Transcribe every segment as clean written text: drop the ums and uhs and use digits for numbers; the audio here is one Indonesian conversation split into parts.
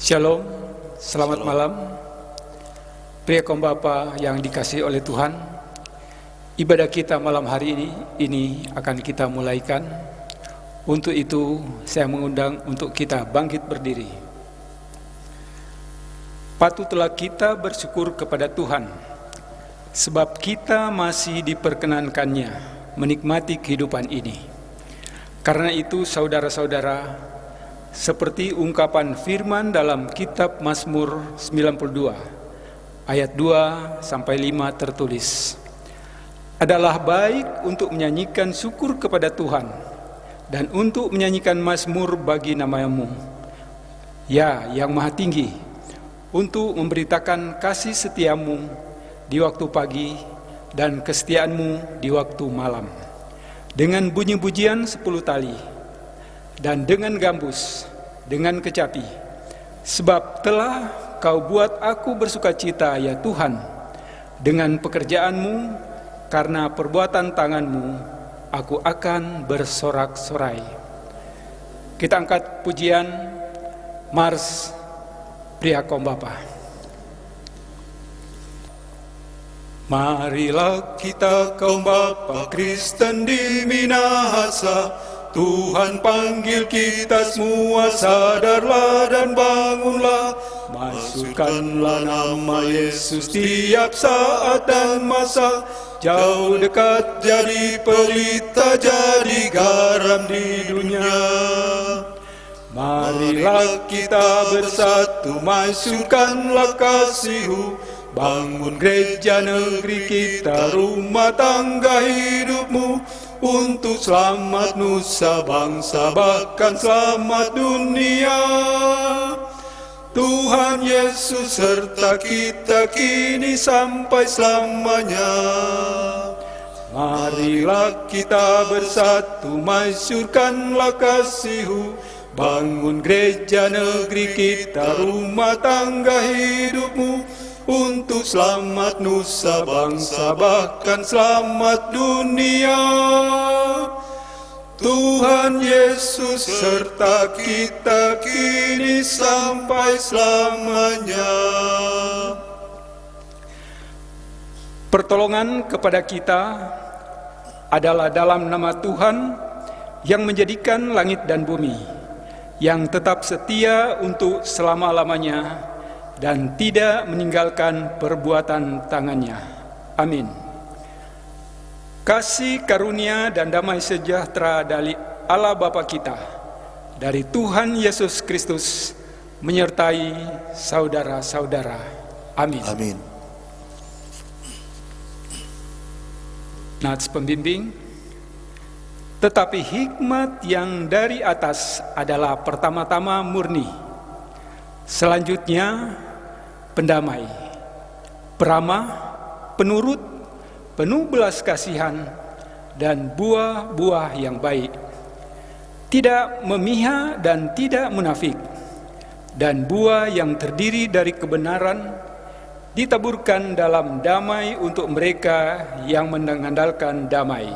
Shalom, selamat malam. Pria kaum Bapa yang dikasihi oleh Tuhan, ibadah kita malam hari ini akan kita mulaikan. Untuk itu saya mengundang untuk kita bangkit berdiri. Patutlah kita bersyukur kepada Tuhan, sebab kita masih diperkenankannya menikmati kehidupan ini. Karena itu saudara-saudara, seperti ungkapan firman dalam kitab Mazmur 92 ayat 2-5 tertulis, adalah baik untuk menyanyikan syukur kepada Tuhan dan untuk menyanyikan mazmur bagi nama-Mu, ya yang maha tinggi, untuk memberitakan kasih setiamu di waktu pagi dan kesetiaanmu di waktu malam, dengan bunyi pujian 10 tali dan dengan gambus, dengan kecapi, sebab telah Kau buat aku bersukacita ya Tuhan dengan pekerjaanmu, karena perbuatan tanganmu aku akan bersorak-sorai. Kita angkat pujian Mars Pria Kaum Bapa. Marilah kita kaum Bapa Kristen di Minahasa, Tuhan panggil kita semua, sadarlah dan bangunlah. Masukkanlah nama Yesus tiap saat dan masa, jauh dekat jadi pelita, jadi garam di dunia. Marilah kita bersatu, masukkanlah kasih-Mu, bangun gereja negeri kita, rumah tangga hidupmu, untuk selamat nusa bangsa, bahkan selamat dunia. Tuhan Yesus serta kita kini sampai selamanya. Marilah kita bersatu, masyurkanlah kasih-Mu, bangun gereja negeri kita, rumah tangga hidupmu, untuk selamat nusa bangsa, bahkan selamat dunia. Tuhan Yesus serta kita kini sampai selamanya. Pertolongan kepada kita adalah dalam nama Tuhan yang menjadikan langit dan bumi, yang tetap setia untuk selama-lamanya dan tidak meninggalkan perbuatan tangannya. Amin. Kasih karunia dan damai sejahtera dari Allah Bapa kita, dari Tuhan Yesus Kristus, menyertai saudara-saudara. Amin. Amin. Nats pembimbing. Tetapi hikmat yang dari atas adalah pertama-tama murni, selanjutnya pendamai, peramah, penurut, penuh belas kasihan, dan buah-buah yang baik, tidak memihak dan tidak munafik, dan buah yang terdiri dari kebenaran ditaburkan dalam damai untuk mereka yang mengandalkan damai.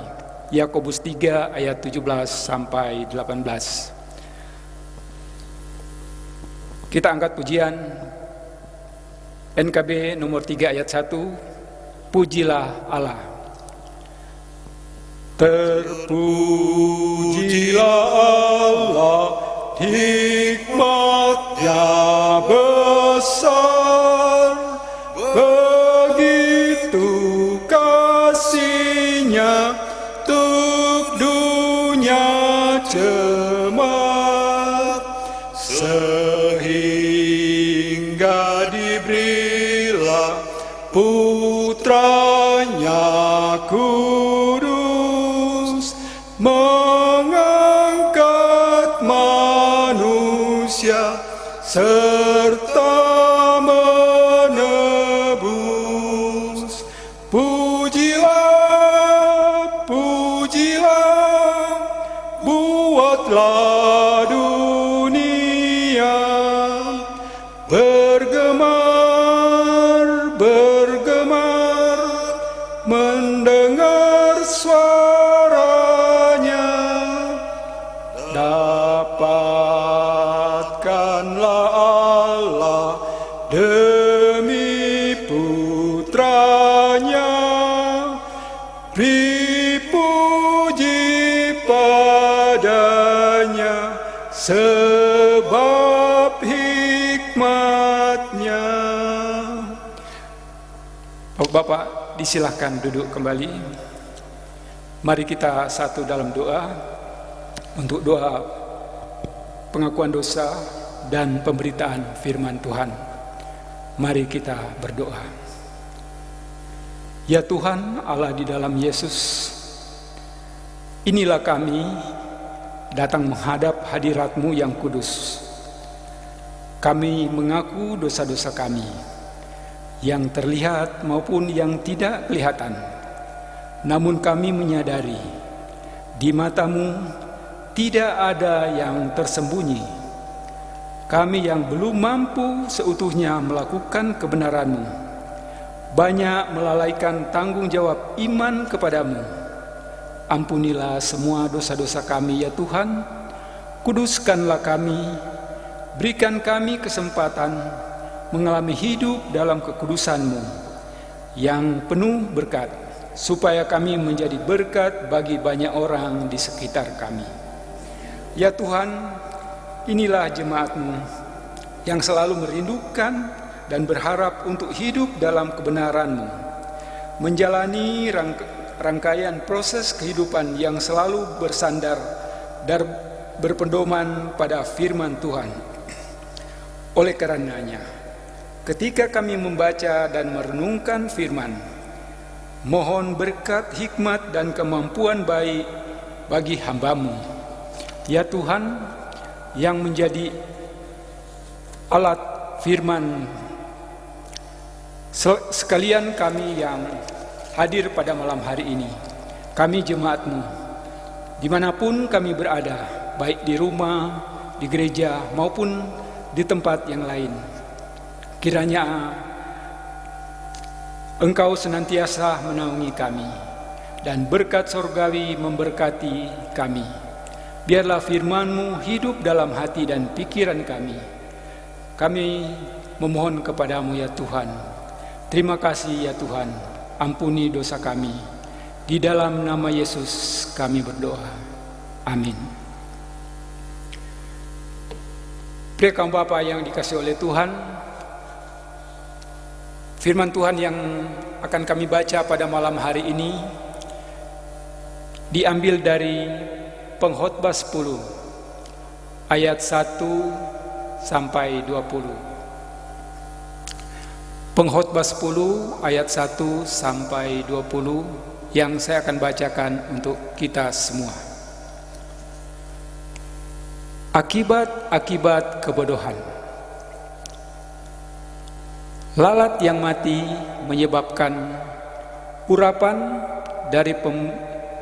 Yakobus 3 ayat 17-18. Kita angkat pujian NKB nomor 3 ayat 1. Pujilah Allah. Terpujilah Allah, hikmat-Nya besar, begitu kasih-Nya untuk dunia jemaat, sehingga diberilah Putranya kudus, mengangkat manusia serta menebus. Pujilah, pujilah, buatlah dunia bergemar, bergemar, mendengar demi putranya, dipuji padanya sebab hikmatnya. Bapak, disilahkan duduk kembali. Mari kita satu dalam doa untuk doa pengakuan dosa dan pemberitaan firman Tuhan. Mari kita berdoa. Ya Tuhan Allah di dalam Yesus, inilah kami datang menghadap hadirat-Mu yang kudus. Kami mengaku dosa-dosa kami, yang terlihat maupun yang tidak kelihatan. Namun kami menyadari, di mata-Mu tidak ada yang tersembunyi. Kami yang belum mampu seutuhnya melakukan kebenaran-Mu, banyak melalaikan tanggung jawab iman kepada-Mu. Ampunilah semua dosa-dosa kami ya Tuhan, kuduskanlah kami, berikan kami kesempatan mengalami hidup dalam kekudusan-Mu yang penuh berkat, supaya kami menjadi berkat bagi banyak orang di sekitar kami. Ya Tuhan, inilah jemaat-Mu yang selalu merindukan dan berharap untuk hidup dalam kebenaran-Mu, menjalani rangkaian proses kehidupan yang selalu bersandar dan berpedoman pada firman Tuhan. Oleh karenanya, ketika kami membaca dan merenungkan firman, mohon berkat, hikmat, dan kemampuan baik bagi hamba-Mu. Ya Tuhan, yang menjadi alat firman, sekalian kami yang hadir pada malam hari ini, kami jemaat-Mu, dimanapun kami berada, baik di rumah, di gereja, maupun di tempat yang lain, kiranya Engkau senantiasa menaungi kami, dan berkat surgawi memberkati kami. Biarlah firman-Mu hidup dalam hati dan pikiran kami. Kami memohon kepada-Mu ya Tuhan. Terima kasih ya Tuhan, ampuni dosa kami. Di dalam nama Yesus kami berdoa. Amin. Pria kaum Bapa yang dikasihi oleh Tuhan, firman Tuhan yang akan kami baca pada malam hari ini diambil dari Pengkhotbah 10 ayat 1 sampai 20. Pengkhotbah 10 ayat 1 sampai 20 yang saya akan bacakan untuk kita semua. Akibat-akibat kebodohan. Lalat yang mati menyebabkan urapan dari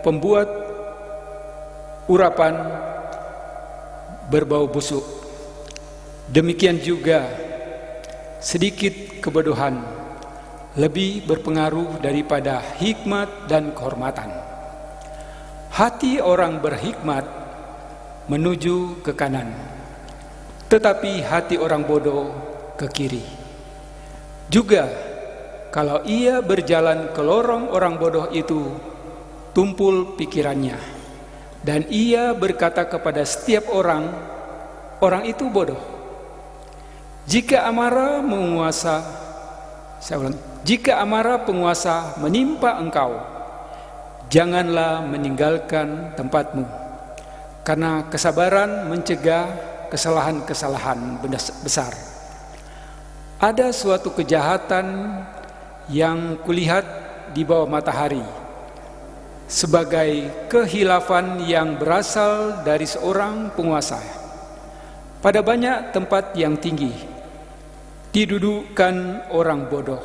pembuat urapan berbau busuk. Demikian juga sedikit kebodohan lebih berpengaruh daripada hikmat dan kehormatan. Hati orang berhikmat menuju ke kanan, tetapi hati orang bodoh ke kiri. Juga kalau ia berjalan ke lorong orang bodoh itu, tumpul pikirannya, dan ia berkata kepada setiap orang, orang itu bodoh. Jika amarah penguasa menimpa engkau, janganlah meninggalkan tempatmu, karena kesabaran mencegah kesalahan-kesalahan besar. Ada suatu kejahatan yang kulihat di bawah matahari, sebagai kehilafan yang berasal dari seorang penguasa. Pada banyak tempat yang tinggi didudukkan orang bodoh,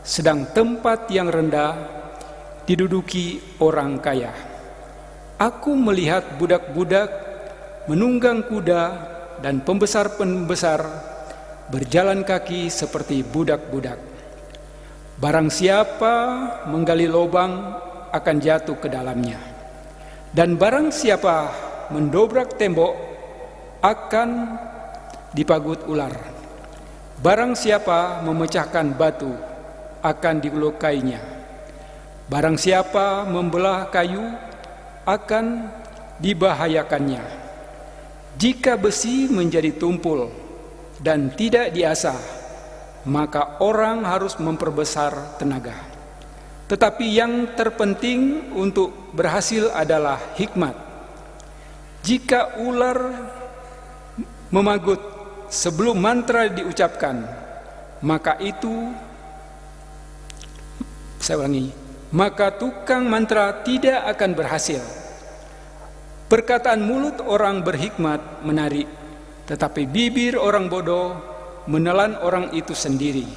sedang tempat yang rendah diduduki orang kaya. Aku melihat budak-budak menunggang kuda dan pembesar-pembesar berjalan kaki seperti budak-budak. Barang siapa menggali lubang akan jatuh ke dalamnya, dan barang siapa mendobrak tembok akan dipagut ular. Barang siapa memecahkan batu akan dilukainya. Barang siapa membelah kayu akan dibahayakannya. Jika besi menjadi tumpul dan tidak diasah, maka orang harus memperbesar tenaga. Tetapi yang terpenting untuk berhasil adalah hikmat. Jika ular memagut sebelum mantra diucapkan, maka tukang mantra tidak akan berhasil. Perkataan mulut orang berhikmat menarik, tetapi bibir orang bodoh menelan orang itu sendiri.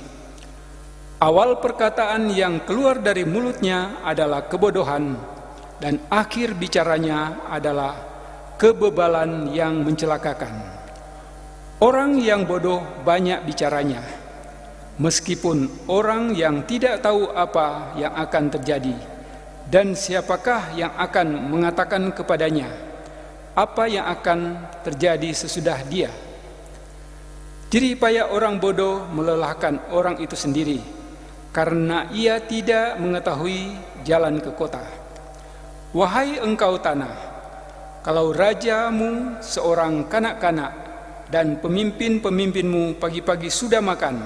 Awal perkataan yang keluar dari mulutnya adalah kebodohan, dan akhir bicaranya adalah kebebalan yang mencelakakan. Orang yang bodoh banyak bicaranya, meskipun orang yang tidak tahu apa yang akan terjadi, dan siapakah yang akan mengatakan kepadanya apa yang akan terjadi sesudah dia. Jerih payah orang bodoh melelahkan orang itu sendiri, karena ia tidak mengetahui jalan ke kota. Wahai engkau tanah, kalau rajamu seorang kanak-kanak dan pemimpin-pemimpinmu pagi-pagi sudah makan,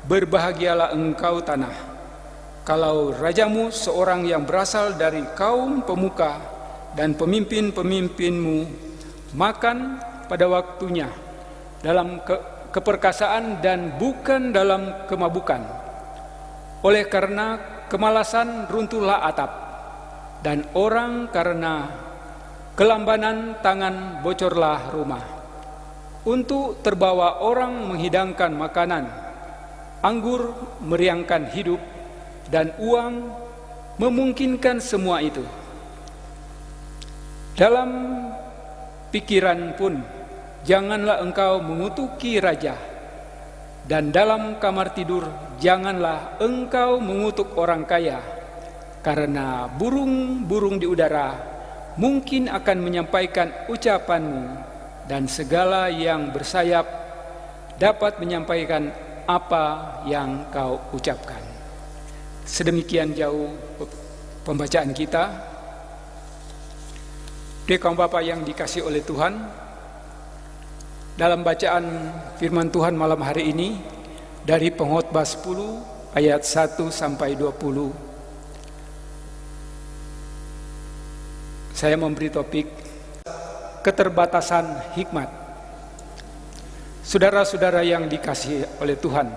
berbahagialah engkau tanah. Kalau rajamu seorang yang berasal dari kaum pemuka dan pemimpin-pemimpinmu makan pada waktunya dalam keperkasaan dan bukan dalam kemabukan. Oleh karena kemalasan runtuhlah atap, dan orang karena kelambanan tangan bocorlah rumah. Untuk terbawa orang menghidangkan makanan, anggur meriangkan hidup, dan uang memungkinkan semua itu. Dalam pikiran pun janganlah engkau mengutuki raja, dan dalam kamar tidur janganlah engkau mengutuk orang kaya, karena burung-burung di udara mungkin akan menyampaikan ucapanmu, dan segala yang bersayap dapat menyampaikan apa yang kau ucapkan. Sedemikian jauh pembacaan kita. Kaum Bapa yang dikasihi oleh Tuhan, dalam bacaan firman Tuhan malam hari ini dari Pengkhotbah 10 ayat 1 sampai 20, saya memberi topik keterbatasan hikmat. Saudara-saudara yang dikasihi oleh Tuhan,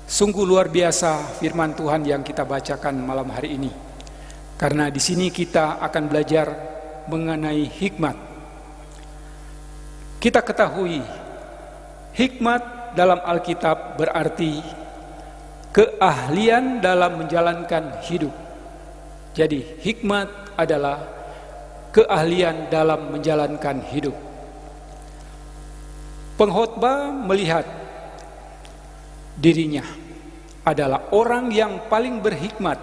sungguh luar biasa firman Tuhan yang kita bacakan malam hari ini. Karena di sini kita akan belajar mengenai hikmat. Kita ketahui hikmat dalam Alkitab berarti keahlian dalam menjalankan hidup. Jadi hikmat adalah keahlian dalam menjalankan hidup. Pengkhotbah melihat dirinya adalah orang yang paling berhikmat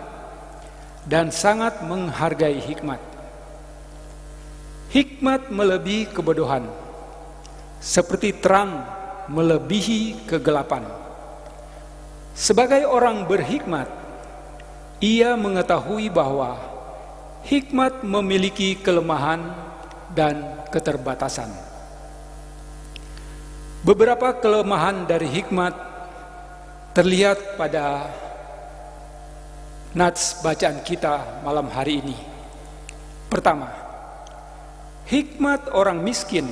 dan sangat menghargai hikmat. Hikmat melebihi kebodohan, seperti terang melebihi kegelapan. Sebagai orang berhikmat, ia mengetahui bahwa hikmat memiliki kelemahan dan keterbatasan. Beberapa kelemahan dari hikmat terlihat pada nats bacaan kita malam hari ini. Pertama, hikmat orang miskin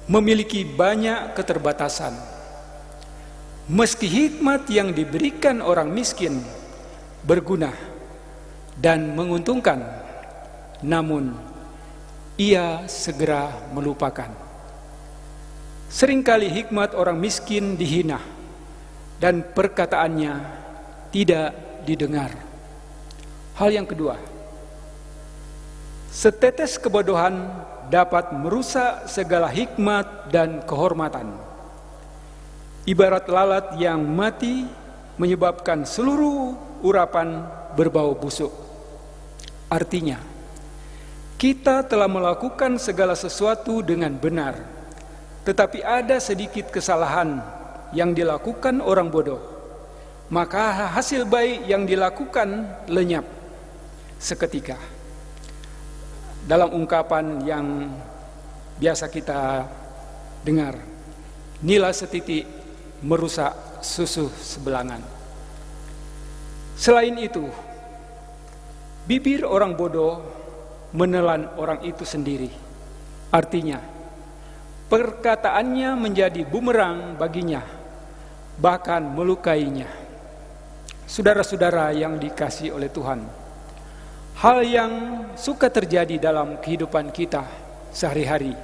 memiliki banyak keterbatasan. Meski hikmat yang diberikan orang miskin berguna dan menguntungkan, namun ia segera melupakan. Seringkali hikmat orang miskin dihina dan perkataannya tidak didengar. Hal yang kedua, setetes kebodohan dapat merusak segala hikmat dan kehormatan. Ibarat lalat yang mati menyebabkan seluruh urapan berbau busuk. Artinya, kita telah melakukan segala sesuatu dengan benar, tetapi ada sedikit kesalahan yang dilakukan orang bodoh, maka hasil baik yang dilakukan lenyap seketika. Dalam ungkapan yang biasa kita dengar, nila setitik merusak susu sebelangan. Selain itu, bibir orang bodoh menelan orang itu sendiri. Artinya, perkataannya menjadi bumerang baginya, bahkan melukainya. Saudara-saudara yang dikasihi oleh Tuhan, hal yang suka terjadi dalam kehidupan kita sehari-hari.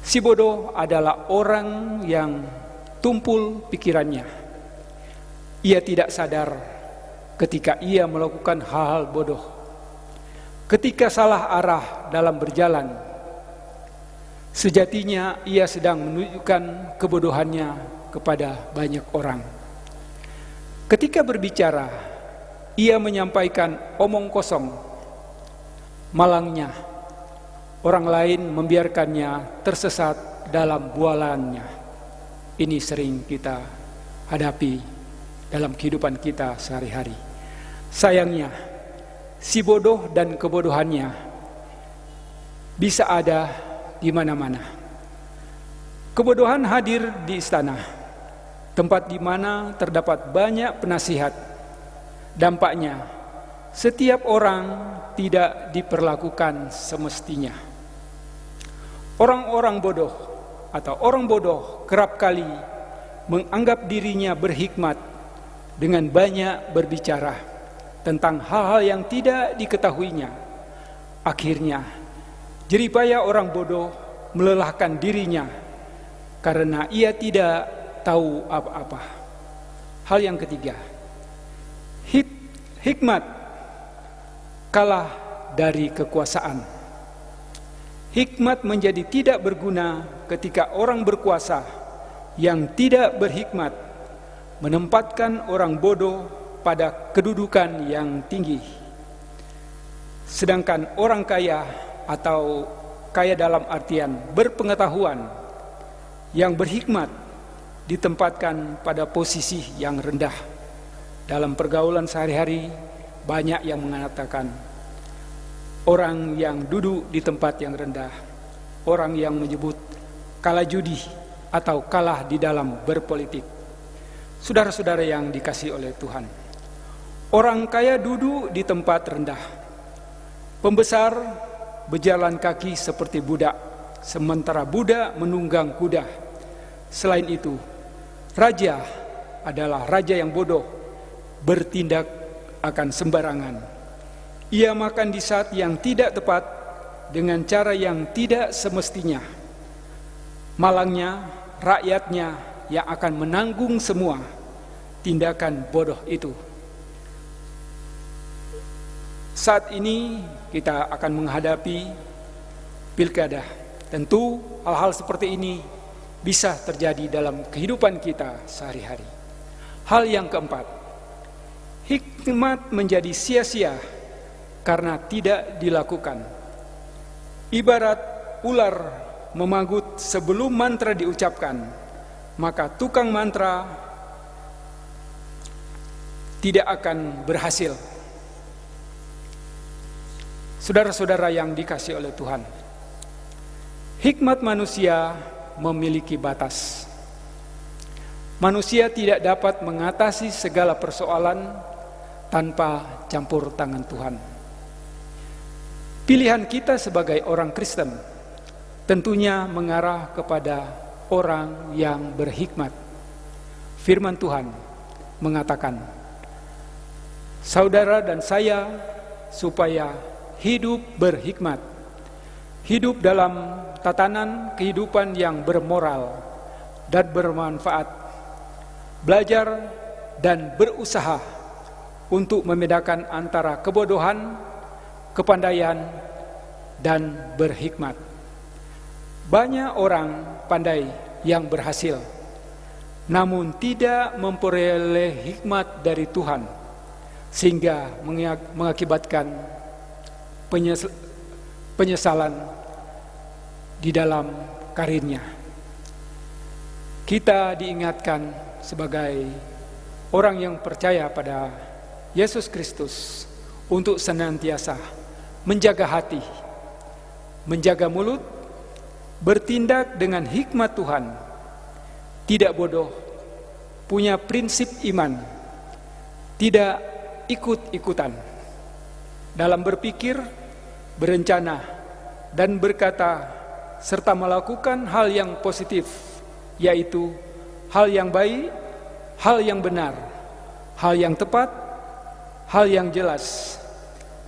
Si bodoh adalah orang yang tumpul pikirannya. Ia tidak sadar ketika ia melakukan hal-hal bodoh. Ketika salah arah dalam berjalan, sejatinya ia sedang menunjukkan kebodohannya kepada banyak orang. Ketika berbicara, ia menyampaikan omong kosong. Malangnya, orang lain membiarkannya tersesat dalam bualannya. Ini sering kita hadapi dalam kehidupan kita sehari-hari. Sayangnya, si bodoh dan kebodohannya bisa ada di mana-mana. Kebodohan hadir di istana, tempat di mana terdapat banyak penasihat. Dampaknya, setiap orang tidak diperlakukan semestinya. Orang-orang bodoh atau orang bodoh kerap kali menganggap dirinya berhikmat dengan banyak berbicara tentang hal-hal yang tidak diketahuinya. Akhirnya, jeripaya orang bodoh melelahkan dirinya karena ia tidak tahu apa-apa. Hal yang ketiga, hikmat kalah dari kekuasaan. Hikmat menjadi tidak berguna ketika orang berkuasa yang tidak berhikmat menempatkan orang bodoh pada kedudukan yang tinggi. Sedangkan orang kaya atau kaya dalam artian berpengetahuan yang berhikmat ditempatkan pada posisi yang rendah. Dalam pergaulan sehari-hari banyak yang mengatakan orang yang duduk di tempat yang rendah, orang yang menyebut kalah judi atau kalah di dalam berpolitik. Saudara-saudara yang dikasihi oleh Tuhan, orang kaya duduk di tempat rendah, pembesar berjalan kaki seperti budak, sementara budak menunggang kuda. Selain itu, raja adalah raja yang bodoh, bertindak akan sembarangan. Ia makan di saat yang tidak tepat dengan cara yang tidak semestinya. Malangnya, rakyatnya yang akan menanggung semua tindakan bodoh itu. Saat ini kita akan menghadapi pilkada. Tentu hal-hal seperti ini bisa terjadi dalam kehidupan kita sehari-hari. Hal yang keempat, hikmat menjadi sia-sia karena tidak dilakukan. Ibarat ular memanggut sebelum mantra diucapkan, maka tukang mantra tidak akan berhasil. Saudara-saudara yang dikasihi oleh Tuhan, hikmat manusia memiliki batas. Manusia tidak dapat mengatasi segala persoalan tanpa campur tangan Tuhan. Pilihan kita sebagai orang Kristen tentunya mengarah kepada orang yang berhikmat. Firman Tuhan mengatakan, saudara dan saya supaya hidup berhikmat, hidup dalam tatanan kehidupan yang bermoral dan bermanfaat, belajar dan berusaha untuk membedakan antara kebodohan, kepandaian, dan berhikmat. Banyak orang pandai yang berhasil, namun tidak memperoleh hikmat dari Tuhan, sehingga mengakibatkan penyesalan di dalam karirnya. Kita diingatkan sebagai orang yang percaya pada Yesus Kristus untuk senantiasa menjaga hati, menjaga mulut, bertindak dengan hikmat Tuhan, tidak bodoh, punya prinsip iman, tidak ikut-ikutan dalam berpikir, berencana, dan berkata, serta melakukan hal yang positif, yaitu hal yang baik, hal yang benar, hal yang tepat, hal yang jelas,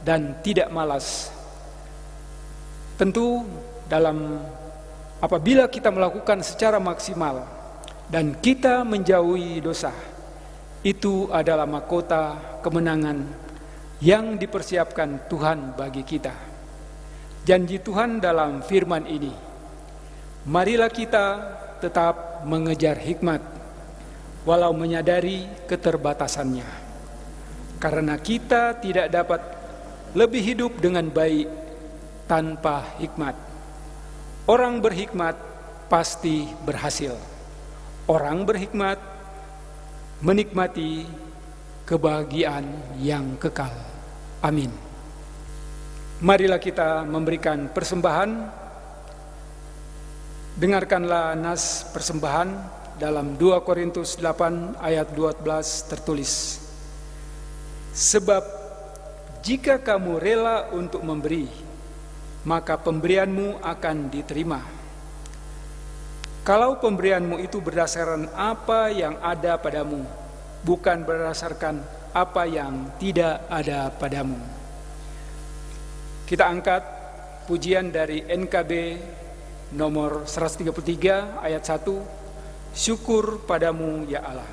dan tidak malas. Tentu apabila kita melakukan secara maksimal dan kita menjauhi dosa, itu adalah mahkota kemenangan yang dipersiapkan Tuhan bagi kita. Janji Tuhan dalam firman ini, marilah kita tetap mengejar hikmat walau menyadari keterbatasannya, karena kita tidak dapat lebih hidup dengan baik tanpa hikmat. Orang berhikmat pasti berhasil. Orang berhikmat menikmati kebahagiaan yang kekal. Amin. Marilah kita memberikan persembahan. Dengarkanlah nas persembahan dalam 2 Korintus 8 ayat 12 tertulis. Sebab jika kamu rela untuk memberi, maka pemberianmu akan diterima. Kalau pemberianmu itu berdasarkan apa yang ada padamu, bukan berdasarkan apa yang tidak ada padamu. Kita angkat pujian dari NKB nomor 133 ayat 1, syukur padamu ya Allah.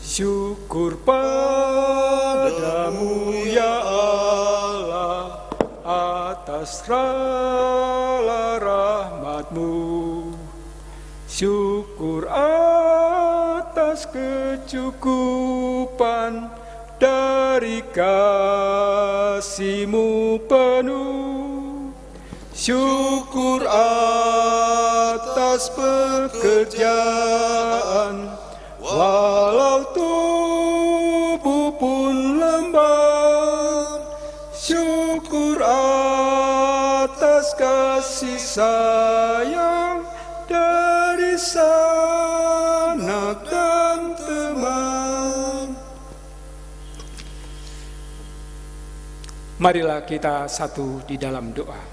Syukur padamu ya Allah atas segala rahmat-Mu. Syukur atas kecukupan dari kasih-Mu penuh. Syukur atas pekerjaan walau tubuh pun lemah. Syukur atas kasih sayang dari sanak dan teman. Marilah kita satu di dalam doa.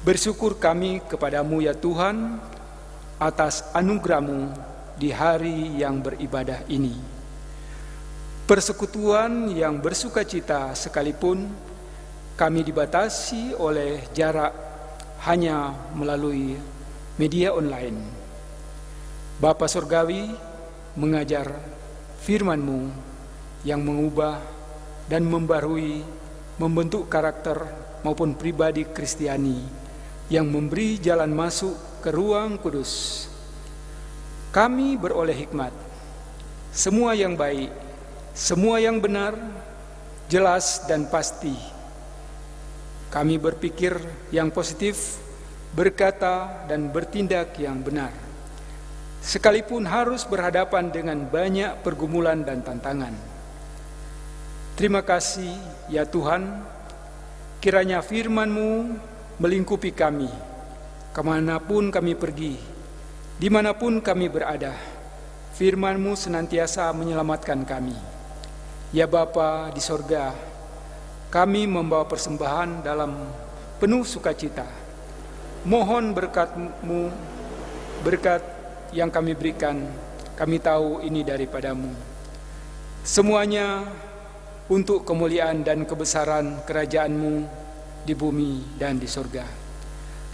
Bersyukur kami kepadamu ya Tuhan atas anugerah-Mu di hari yang beribadah ini. Persekutuan yang bersukacita sekalipun kami dibatasi oleh jarak hanya melalui media online. Bapa Surgawi mengajar firman-Mu yang mengubah dan membarui, membentuk karakter maupun pribadi Kristiani yang memberi jalan masuk ke ruang kudus. Kami beroleh hikmat, semua yang baik, semua yang benar, jelas dan pasti. Kami berpikir yang positif, berkata dan bertindak yang benar, sekalipun harus berhadapan dengan banyak pergumulan dan tantangan. Terima kasih ya Tuhan, kiranya firman-Mu melingkupi kami, kemanapun kami pergi, dimanapun kami berada. Firman-Mu senantiasa menyelamatkan kami. Ya Bapa di sorga, kami membawa persembahan dalam penuh sukacita. Mohon berkat-Mu, berkat yang kami berikan, kami tahu ini daripada-Mu. Semuanya untuk kemuliaan dan kebesaran kerajaan-Mu di bumi dan di surga.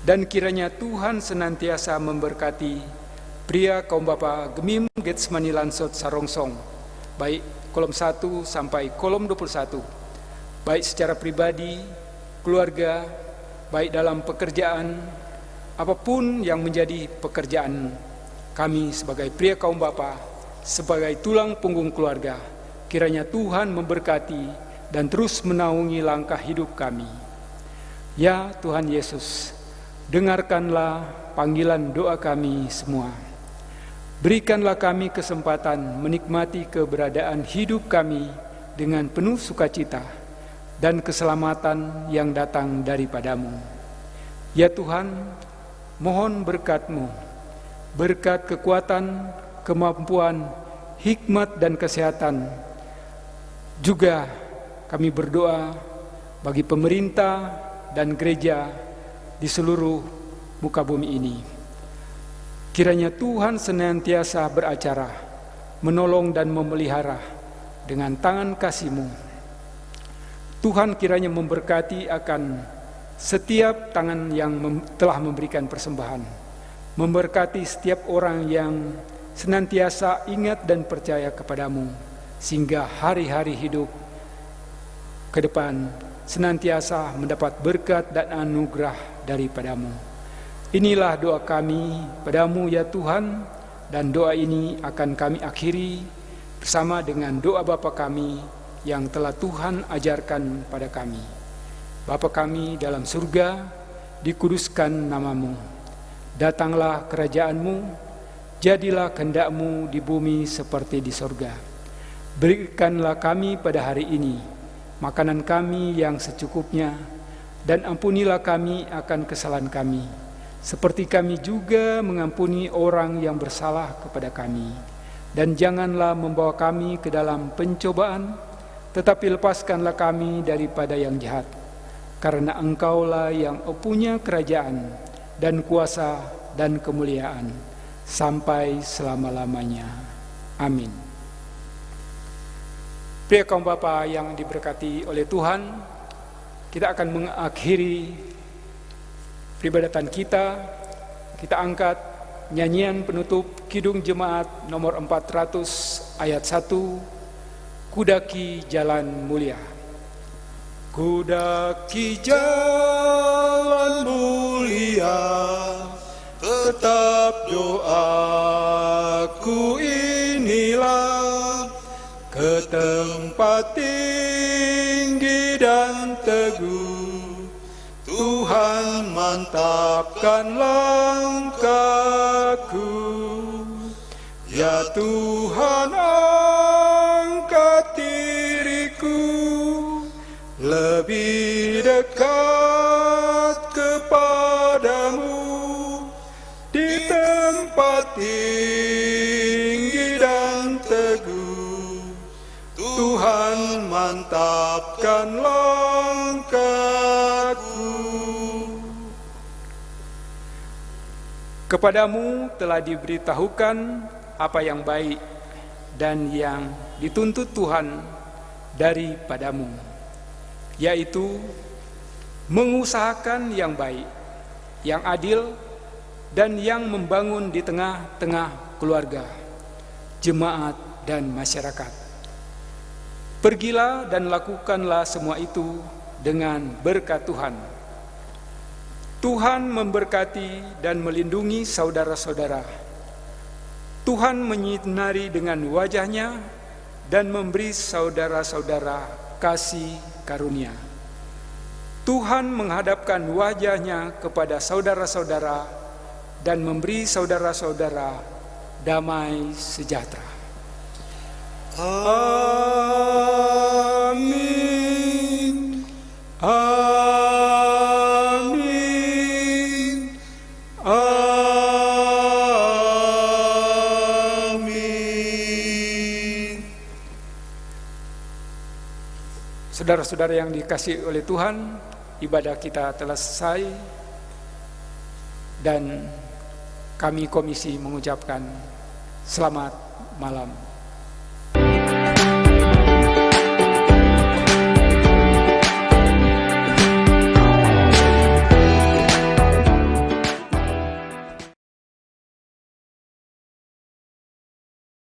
Dan kiranya Tuhan senantiasa memberkati pria kaum bapa Gemim Getsemani Lansot Sarongsong, baik kolom 1 sampai kolom 21, baik secara pribadi, keluarga, baik dalam pekerjaan, apapun yang menjadi pekerjaan kami sebagai pria kaum bapa, sebagai tulang punggung keluarga. Kiranya Tuhan memberkati dan terus menaungi langkah hidup kami. Ya Tuhan Yesus, dengarkanlah panggilan doa kami semua. Berikanlah kami kesempatan menikmati keberadaan hidup kami dengan penuh sukacita dan keselamatan yang datang daripadamu. Ya Tuhan, mohon berkat-Mu, berkat kekuatan, kemampuan, hikmat dan kesehatan. Juga kami berdoa bagi pemerintah dan gereja di seluruh muka bumi ini. Kiranya Tuhan senantiasa beracara, menolong dan memelihara dengan tangan kasih-Mu. Tuhan kiranya memberkati akan setiap tangan yang telah memberikan persembahan, memberkati setiap orang yang senantiasa ingat dan percaya kepadamu, sehingga hari-hari hidup ke depan senantiasa mendapat berkat dan anugerah daripadamu. Inilah doa kami padamu ya Tuhan, dan doa ini akan kami akhiri bersama dengan doa Bapa kami yang telah Tuhan ajarkan pada kami. Bapa kami dalam surga, dikuduskan nama-Mu. Datanglah kerajaan-Mu, jadilah kehendak-Mu di bumi seperti di surga. Berikanlah kami pada hari ini makanan kami yang secukupnya, dan ampunilah kami akan kesalahan kami, seperti kami juga mengampuni orang yang bersalah kepada kami. Dan janganlah membawa kami ke dalam pencobaan, tetapi lepaskanlah kami daripada yang jahat. Karena Engkaulah yang punya kerajaan dan kuasa dan kemuliaan sampai selama-lamanya. Amin. Pria kaum Bapa yang diberkati oleh Tuhan, kita akan mengakhiri peribadatan kita. Kita angkat nyanyian penutup Kidung Jemaat nomor 400 ayat 1, Kudaki Jalan Mulia. Kudaki jalan mulia, tetap doaku inilah, ke tempat tinggi dan teguh, Tuhan mantapkan langkahku. Ya Tuhan, angkat diriku lebih dekat kepadamu, di tempat tinggi dan teguh, Tuhan mantapkan langkahku. Kepadamu telah diberitahukan apa yang baik dan yang dituntut Tuhan daripadamu, yaitu mengusahakan yang baik, yang adil, dan yang membangun di tengah-tengah keluarga, jemaat, dan masyarakat. Pergilah dan lakukanlah semua itu dengan berkat Tuhan. Tuhan memberkati dan melindungi saudara-saudara. Tuhan menyinari dengan wajah-Nya dan memberi saudara-saudara kasih karunia. Tuhan menghadapkan wajah-Nya kepada saudara-saudara dan memberi saudara-saudara damai sejahtera. Amin. Amin. Amin. Saudara-saudara yang dikasihi oleh Tuhan, ibadah kita telah selesai dan kami komisi mengucapkan selamat malam.